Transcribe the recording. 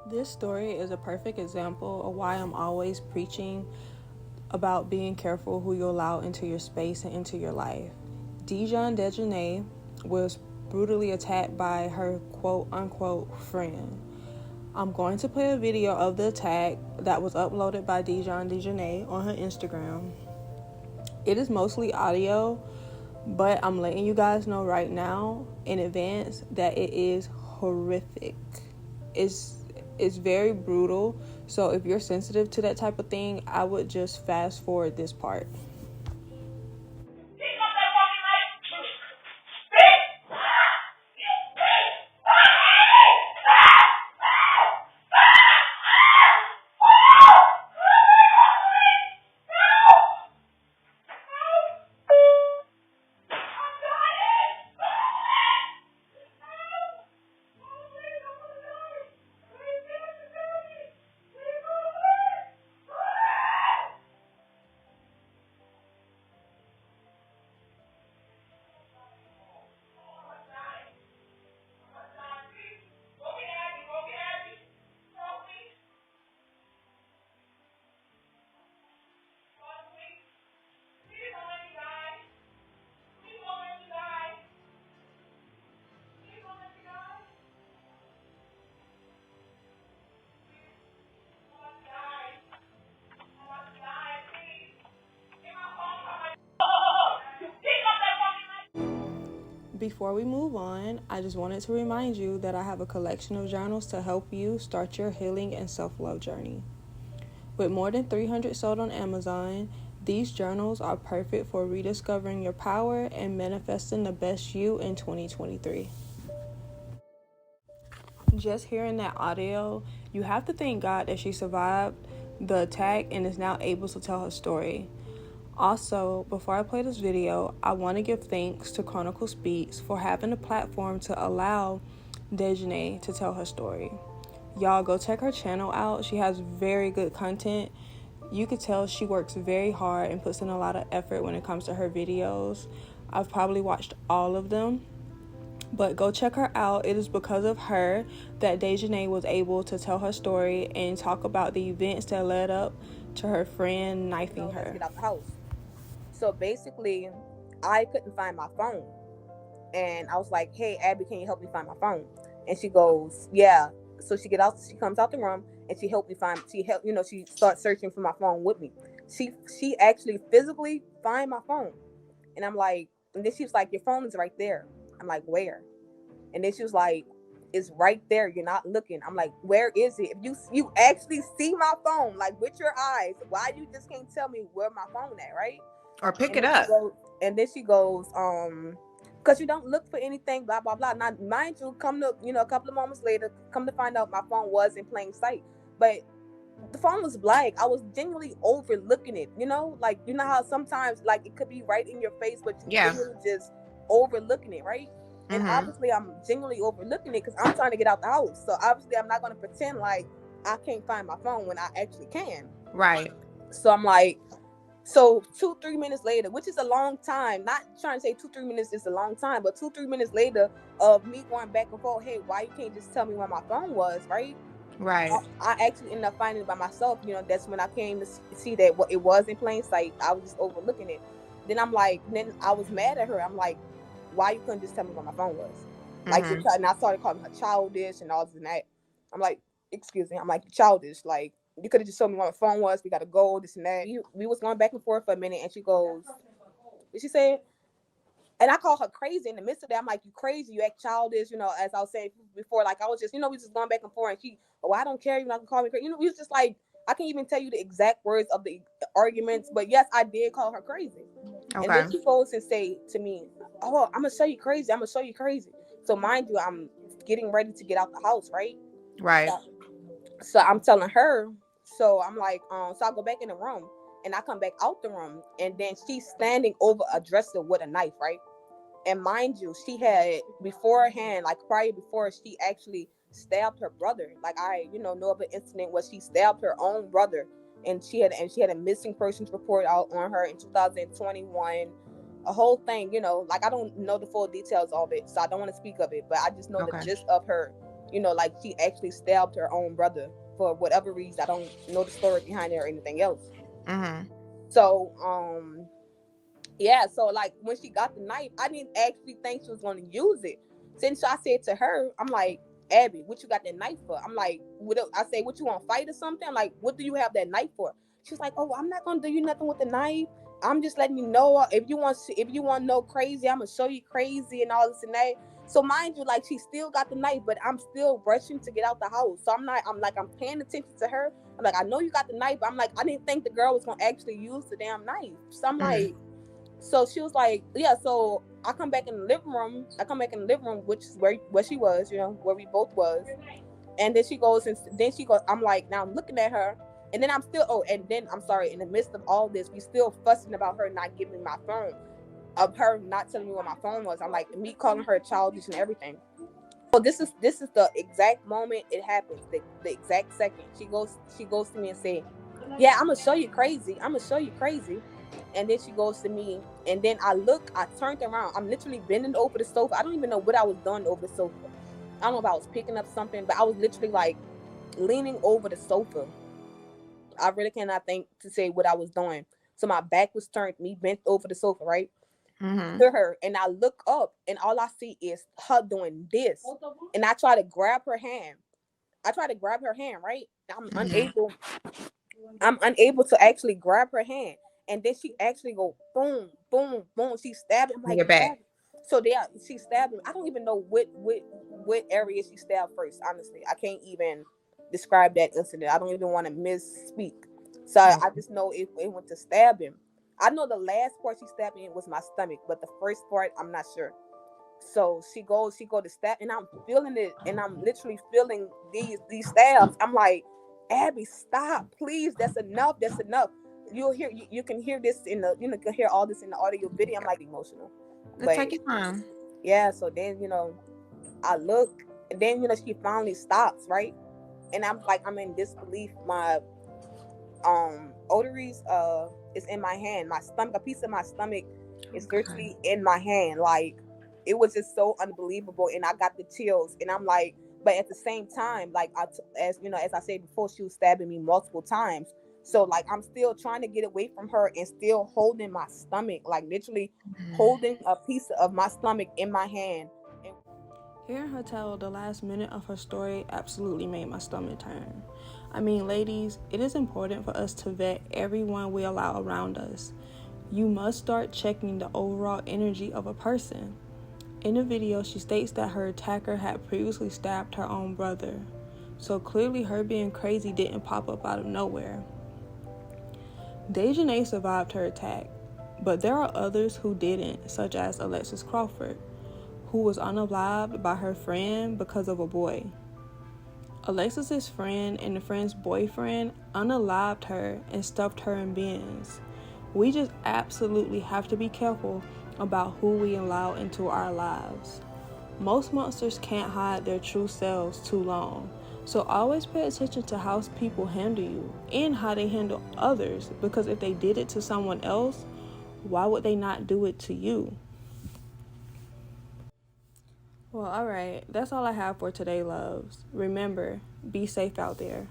This story is a perfect example of why I'm always preaching about being careful who you allow into your space and into your life. Dejon Dajanae was brutally attacked by her quote-unquote friend. I'm going to play a video of the attack that was uploaded by Dejon Dajanae on her Instagram. It is mostly audio, but I'm letting you guys know right now in advance that it is horrific. It's very brutal, so if you're sensitive to that type of thing, I would just fast forward this part. Before we move on, I just wanted to remind you that I have a collection of journals to help you start your healing and self-love journey. With more than 300 sold on Amazon, these journals are perfect for rediscovering your power and manifesting the best you in 2023. Just hearing that audio, you have to thank God that she survived the attack and is now able to tell her story. Also, before I play this video, I want to give thanks to Chronicle Speaks for having a platform to allow Dejanae to tell her story. Y'all go check her channel out. She has very good content. You could tell she works very hard and puts in a lot of effort when it comes to her videos. I've probably watched all of them, but go check her out. It is because of her that Dejanae was able to tell her story and talk about the events that led up to her friend knifing her. Get out the house. So basically, I couldn't find my phone. And I was like, hey, Abby, can you help me find my phone? And she goes, yeah. So she comes out the room and she starts searching for my phone with me. She actually physically find my phone. And I'm like, and then she was like, your phone is right there. I'm like, where? And then she was like, it's right there. You're not looking. I'm like, where is it? If you actually see my phone, like with your eyes, why you just can't tell me where my phone at, right? Or pick it up. And then she goes, because you don't look for anything, blah, blah, blah. Now, mind you, a couple of moments later, come to find out my phone was in plain sight. But the phone was black. I was genuinely overlooking it, like, you know how sometimes, like, it could be right in your face, but you genuinely just overlooking it, right? And obviously, I'm genuinely overlooking it because I'm trying to get out the house. So obviously, I'm not going to pretend like I can't find my phone when I actually can. Right. So I'm like, so 2-3 minutes later, which is a long time, not trying to say 2-3 minutes is a long time, but 2-3 minutes later of me going back and forth, hey, why you can't just tell me where my phone was, right? Right. I actually ended up finding it by myself. That's when I came to see that it was in plain sight. I was just overlooking it. Then I was mad at her. I'm like, why you couldn't just tell me where my phone was? Like, and I started calling her childish and all this and that. I'm like, excuse me. I'm like, childish. Like, you could have just told me where my phone was. We got to go, this and that. We was going back and forth for a minute, and she goes, what she said? And I call her crazy in the midst of that. I'm like, you crazy, you act childish, as I was saying before. Like, I was just, we just going back and forth. And she, I don't care, you're not gonna call me crazy. We was just like, I can't even tell you the exact words of the arguments, but yes, I did call her crazy. Okay. And then she goes and say to me, oh, I'm gonna show you crazy. I'm gonna show you crazy. So mind you, I'm getting ready to get out the house, right? Right. So I'm telling her, so I'm like, so I go back in the room and I come back out the room and then she's standing over a dresser with a knife, right? And mind you, she had beforehand, like prior before, she actually stabbed her brother. Like I, know of an incident where she stabbed her own brother, and she had a missing persons report out on her in 2021. A whole thing, like I don't know the full details of it, so I don't want to speak of it, but I just know the gist of her. Like she actually stabbed her own brother for whatever reason. I don't know the story behind it or anything else. So, yeah, so like when she got the knife, I didn't actually think she was going to use it. Since I said to her, I'm like, Abby, what you got that knife for? I'm like, I say, what you want to fight or something? I'm like, what do you have that knife for? She's like, oh, I'm not going to do you nothing with the knife. I'm just letting you know if you want to know crazy, I'm going to show you crazy and all this and that. So mind you, like she still got the knife, but I'm still rushing to get out the house. So I'm paying attention to her. I'm like, I know you got the knife, but I'm like, I didn't think the girl was going to actually use the damn knife. So I'm like, so she was like, yeah, so I come back in the living room, which is where she was, where we both was. And then she goes, I'm like, now I'm looking at her. And then I'm sorry, in the midst of all this, we still fussing about her not giving me my phone, of her not telling me what my phone was. I'm like, me calling her childish and everything. So this is the exact moment it happens, the exact second. She goes to me and say, yeah, I'm gonna show you crazy. And then she goes to me, and then I turned around. I'm literally bending over the sofa. I don't even know what I was doing over the sofa. I don't know if I was picking up something, but I was literally like leaning over the sofa. I really cannot think to say what I was doing. So my back was turned, me bent over the sofa, right? To her. And I look up, and all I see is her doing this. And I try to grab her hand. Right? I'm unable to actually grab her hand. And then she actually go boom, boom, boom. She stabbed him like that. So she stabbed him. I don't even know what area she stabbed first. Honestly, I can't even describe that incident. I don't even want to misspeak. So I just know it went to stab him. I know the last part she stabbed me in was my stomach, but the first part I'm not sure. So she go to stab, and I'm feeling it, and I'm literally feeling these stabs. I'm like, Abby, stop, please. That's enough. You can hear this can hear all this in the audio video. I'm like emotional. But take your time. Yeah. So then I look, and then she finally stops, right? And I'm in disbelief. My ovaries is in my hand. My stomach, a piece of my stomach is virtually in my hand. Like, it was just so unbelievable, and I got the chills. And I'm like, but at the same time, like as I said before, she was stabbing me multiple times. So like I'm still trying to get away from her and still holding my stomach, like literally holding a piece of my stomach in my hand. Hearing her tell the last minute of her story absolutely made my stomach turn. I mean, ladies, it is important for us to vet everyone we allow around us. You must start checking the overall energy of a person. In the video, she states that her attacker had previously stabbed her own brother. So clearly her being crazy didn't pop up out of nowhere. Dajanae survived her attack, but there are others who didn't, such as Alexis Crawford, who was unalived by her friend because of a boy. Alexis's friend and the friend's boyfriend unalived her and stuffed her in bins. We just absolutely have to be careful about who we allow into our lives. Most monsters can't hide their true selves too long, so always pay attention to how people handle you and how they handle others, because if they did it to someone else, why would they not do it to you? Well, alright, that's all I have for today, loves. Remember, be safe out there.